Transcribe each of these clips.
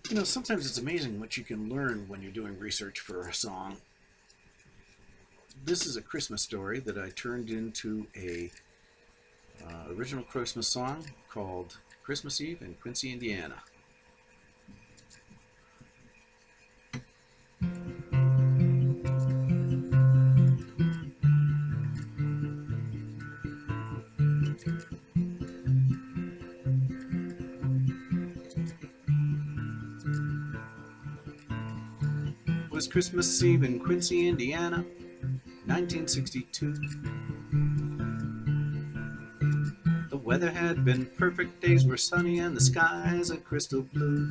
You know, sometimes it's amazing what you can learn when you're doing research for a song. This is a Christmas story that I turned into a original Christmas song called Christmas Eve in Quincy, Indiana. It was Christmas Eve in Quincy, Indiana, 1962. The weather had been perfect, days were sunny and the skies a crystal blue.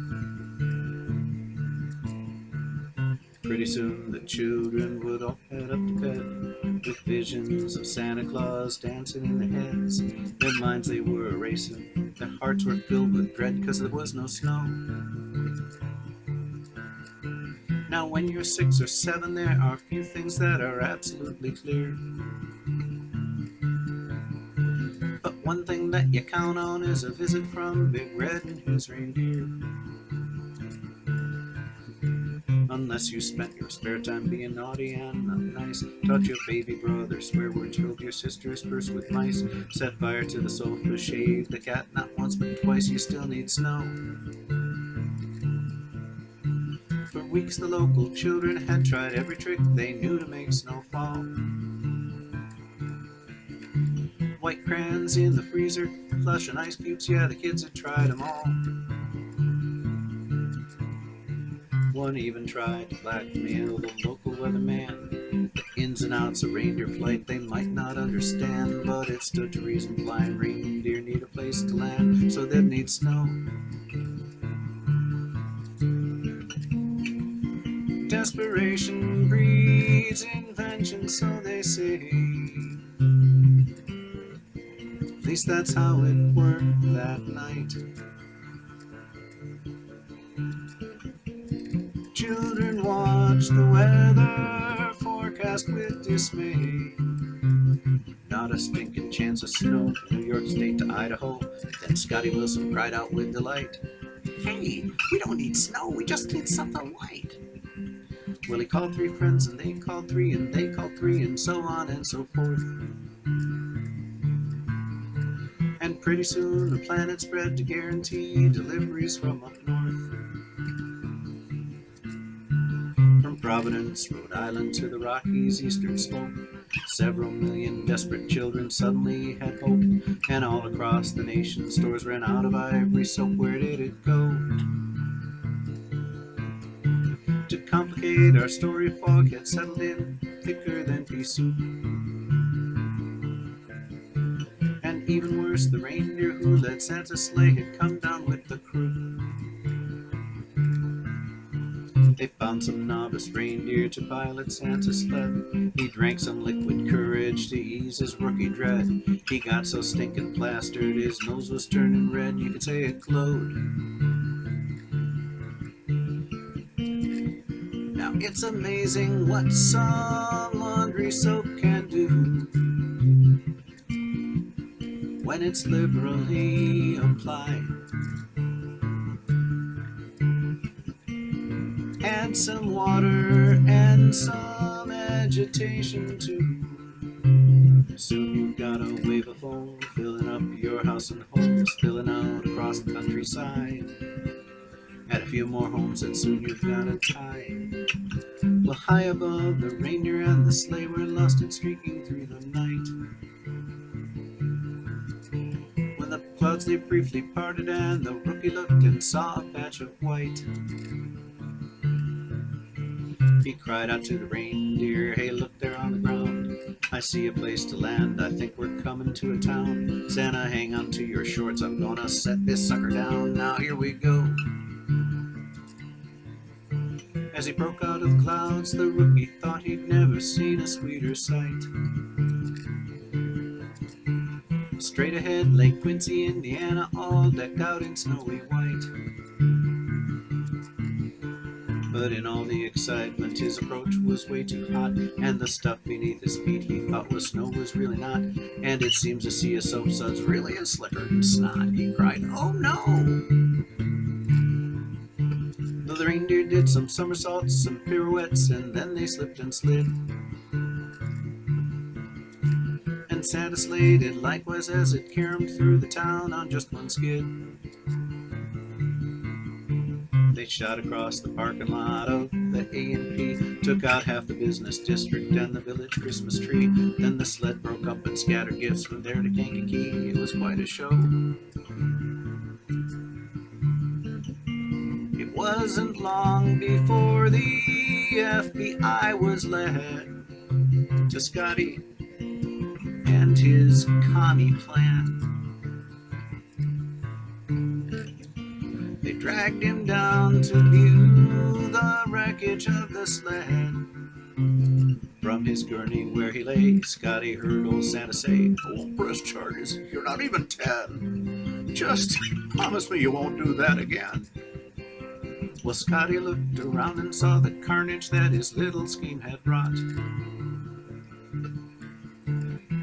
Pretty soon the children would all head up to bed, with visions of Santa Claus dancing in their heads. Their minds they were erasing, their hearts were filled with dread, 'cause there was no snow. Now when you're 6 or 7, there are few things that are absolutely clear. But one thing that you count on is a visit from Big Red and his reindeer. Unless you spent your spare time being naughty and not nice, taught your baby brother swear words, filled your sister's purse with mice, set fire to the sofa, shaved the cat not once but twice, you still need snow. For weeks the local children had tried every trick they knew to make snow fall. White crayons in the freezer, slush and ice cubes, yeah, the kids had tried them all. One even tried to blackmail the local weatherman. The ins and outs of reindeer flight they might not understand, but it stood to reason flying reindeer need a place to land, so they'd need snow. Desperation breeds invention, so they say. At least that's how it worked that night. Children watch the weather forecast with dismay. Not a stinking chance of snow from New York State to Idaho. Then Scotty Wilson cried out with delight, "Hey, we don't need snow, we just need something light." Well, he called 3 friends, and they called 3, and they called 3, and so on and so forth. And pretty soon the planet spread to guarantee deliveries from up north. From Providence, Rhode Island to the Rockies' eastern slope, several million desperate children suddenly had hope. And all across the nation, stores ran out of ivory soap. Where did it go? To complicate our story, fog had settled in, thicker than pea soup. And even worse, the reindeer who led Santa's sleigh had come down with the crew. They found some novice reindeer to pilot Santa's sled. He drank some liquid courage to ease his rookie dread. He got so stinking plastered, his nose was turning red, you could say it glowed. Now it's amazing what some laundry soap can do when it's liberally applied. Add some water and some agitation too. Soon you've got a wave of foam filling up your house and home, spilling out across the countryside. Add a few more homes and soon you've got a tide. Well, high above the reindeer and the sleigh were lost and streaking through the night. When the clouds they briefly parted and the rookie looked and saw a patch of white, he cried out to the reindeer, "Hey, look there on the ground. I see a place to land, I think we're coming to a town. Santa, hang on to your shorts, I'm gonna set this sucker down. Now here we go." As he broke out of the clouds, the rookie thought he'd never seen a sweeter sight. Straight ahead lay Quincy, Indiana, all decked out in snowy white. But in all the excitement, his approach was way too hot, and the stuff beneath his feet he thought was snow was really not. And it seems to see a soap suds really is slicker than snot. He cried, "Oh no!" reindeer did some somersaults, some pirouettes, and then they slipped and slid. And Santa sleigh did likewise as it caromed through the town on just one skid. They shot across the parking lot of the A&P, took out half the business district and the village Christmas tree. Then the sled broke up and scattered gifts from there to Kankakee. It was quite a show. It wasn't long before the FBI was led to Scotty and his commie plan. They dragged him down to view the wreckage of the sled. From his gurney where he lay, Scotty heard old Santa say, "I won't press charges, you're not even 10. Just promise me you won't do that again." Well, Scotty looked around and saw the carnage that his little scheme had wrought.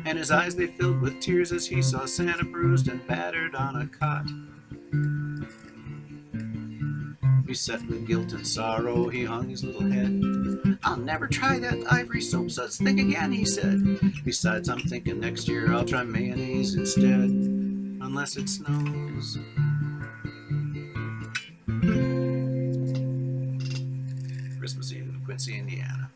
And his eyes they filled with tears as he saw Santa bruised and battered on a cot. Beset with guilt and sorrow, he hung his little head. "I'll never try that ivory soap suds thing again," he said. "Besides, I'm thinking next year I'll try mayonnaise instead, unless it snows." Christmas Eve in Quincy, Indiana.